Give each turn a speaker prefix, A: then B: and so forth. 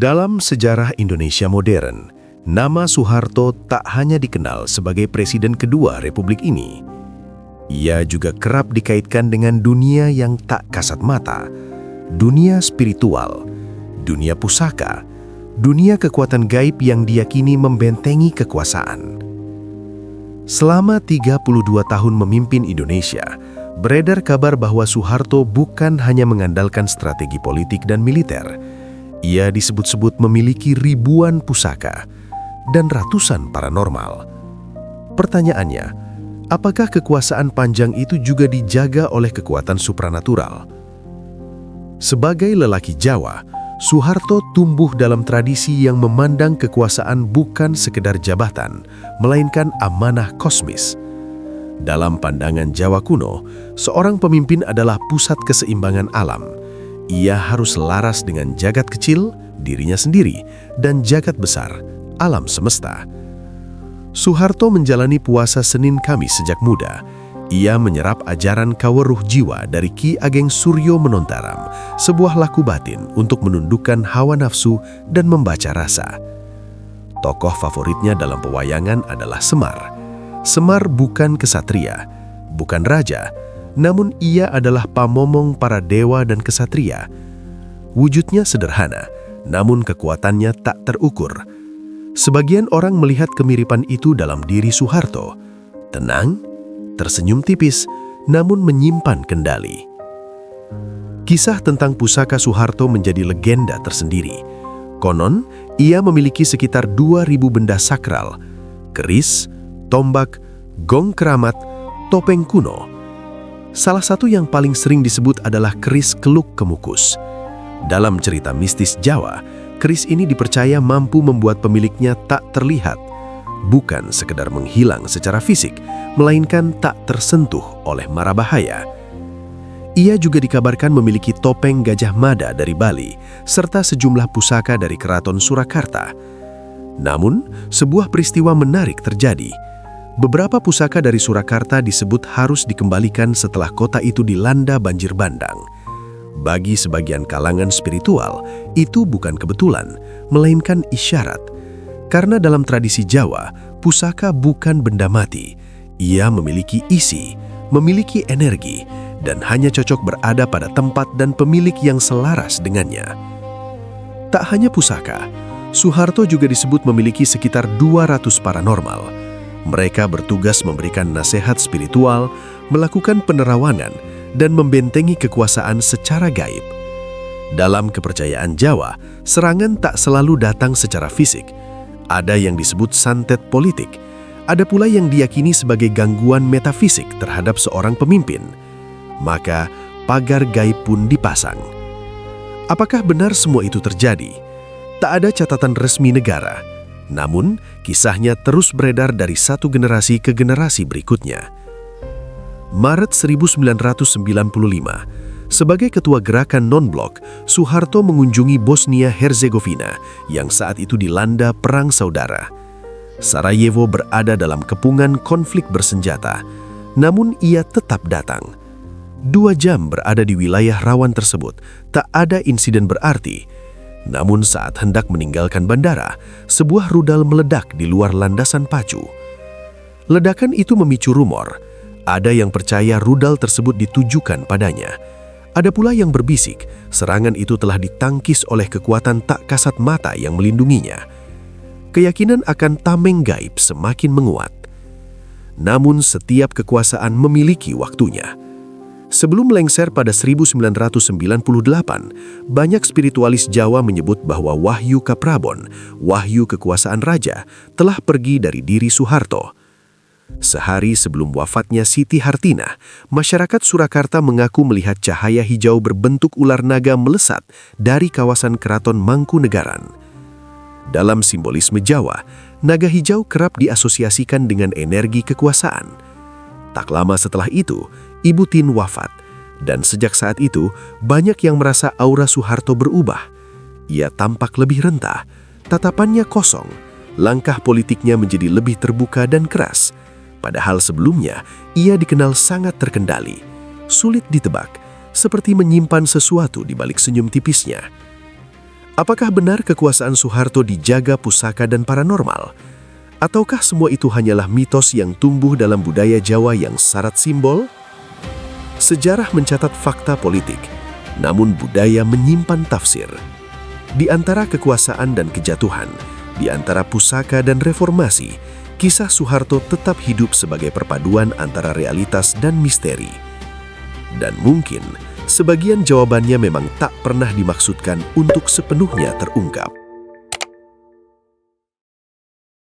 A: Dalam sejarah Indonesia modern, nama Soeharto tak hanya dikenal sebagai presiden kedua Republik ini. Ia juga kerap dikaitkan dengan dunia yang tak kasat mata, dunia spiritual, dunia pusaka, dunia kekuatan gaib yang diyakini membentengi kekuasaan. Selama 32 tahun memimpin Indonesia, beredar kabar bahwa Soeharto bukan hanya mengandalkan strategi politik dan militer. Ia disebut-sebut memiliki ribuan pusaka dan ratusan paranormal. Pertanyaannya, apakah kekuasaan panjang itu juga dijaga oleh kekuatan supranatural? Sebagai lelaki Jawa, Soeharto tumbuh dalam tradisi yang memandang kekuasaan bukan sekedar jabatan, melainkan amanah kosmis. Dalam pandangan Jawa kuno, seorang pemimpin adalah pusat keseimbangan alam. Ia harus laras dengan jagat kecil, dirinya sendiri, dan jagat besar, alam semesta. Soeharto menjalani puasa Senin Kamis sejak muda. Ia menyerap ajaran Kaweruh Jiwa dari Ki Ageng Suryo Menontaram, sebuah laku batin untuk menundukkan hawa nafsu dan membaca rasa. Tokoh favoritnya dalam pewayangan adalah Semar. Semar bukan kesatria, bukan raja, namun ia adalah pamomong para dewa dan kesatria. Wujudnya sederhana, namun kekuatannya tak terukur. Sebagian orang melihat kemiripan itu dalam diri Soeharto. Tenang, tersenyum tipis, namun menyimpan kendali. Kisah tentang pusaka Soeharto menjadi legenda tersendiri. Konon, ia memiliki sekitar 2.000 benda sakral, keris, tombak, gong keramat, topeng kuno. Salah satu yang paling sering disebut adalah keris Keluk Kemukus. Dalam cerita mistis Jawa, keris ini dipercaya mampu membuat pemiliknya tak terlihat, bukan sekedar menghilang secara fisik, melainkan tak tersentuh oleh mara bahaya. Ia juga dikabarkan memiliki topeng Gajah Mada dari Bali, serta sejumlah pusaka dari Keraton Surakarta. Namun, sebuah peristiwa menarik terjadi. Beberapa pusaka dari Surakarta disebut harus dikembalikan setelah kota itu dilanda banjir bandang. Bagi sebagian kalangan spiritual, itu bukan kebetulan, melainkan isyarat. Karena dalam tradisi Jawa, pusaka bukan benda mati. Ia memiliki isi, memiliki energi, dan hanya cocok berada pada tempat dan pemilik yang selaras dengannya. Tak hanya pusaka, Soeharto juga disebut memiliki sekitar 200 paranormal. Mereka bertugas memberikan nasihat spiritual, melakukan penerawangan, dan membentengi kekuasaan secara gaib. Dalam kepercayaan Jawa, serangan tak selalu datang secara fisik. Ada yang disebut santet politik, ada pula yang diyakini sebagai gangguan metafisik terhadap seorang pemimpin. Maka, pagar gaib pun dipasang. Apakah benar semua itu terjadi? Tak ada catatan resmi negara. Namun, kisahnya terus beredar dari satu generasi ke generasi berikutnya. Maret 1995, sebagai ketua gerakan non-blok, Soeharto mengunjungi Bosnia-Herzegovina yang saat itu dilanda perang saudara. Sarajevo berada dalam kepungan konflik bersenjata, namun ia tetap datang. 2 jam berada di wilayah rawan tersebut, tak ada insiden berarti. Namun saat hendak meninggalkan bandara, sebuah rudal meledak di luar landasan pacu. Ledakan itu memicu rumor. Ada yang percaya rudal tersebut ditujukan padanya. Ada pula yang berbisik, serangan itu telah ditangkis oleh kekuatan tak kasat mata yang melindunginya. Keyakinan akan tameng gaib semakin menguat. Namun setiap kekuasaan memiliki waktunya. Sebelum lengser pada 1998, banyak spiritualis Jawa menyebut bahwa Wahyu Kaprabon, wahyu kekuasaan raja, telah pergi dari diri Soeharto. Sehari sebelum wafatnya Siti Hartinah, masyarakat Surakarta mengaku melihat cahaya hijau berbentuk ular naga melesat dari kawasan Keraton Mangkunegaran. Dalam simbolisme Jawa, naga hijau kerap diasosiasikan dengan energi kekuasaan. Tak lama setelah itu, Ibu Tin wafat, dan sejak saat itu banyak yang merasa aura Soeharto berubah. Ia tampak lebih rentah, tatapannya kosong, langkah politiknya menjadi lebih terbuka dan keras. Padahal sebelumnya ia dikenal sangat terkendali, sulit ditebak, seperti menyimpan sesuatu di balik senyum tipisnya. Apakah benar kekuasaan Soeharto dijaga pusaka dan paranormal? Ataukah semua itu hanyalah mitos yang tumbuh dalam budaya Jawa yang syarat simbol? Sejarah mencatat fakta politik, namun budaya menyimpan tafsir. Di antara kekuasaan dan kejatuhan, di antara pusaka dan reformasi, kisah Soeharto tetap hidup sebagai perpaduan antara realitas dan misteri. Dan mungkin, sebagian jawabannya memang tak pernah dimaksudkan untuk sepenuhnya terungkap.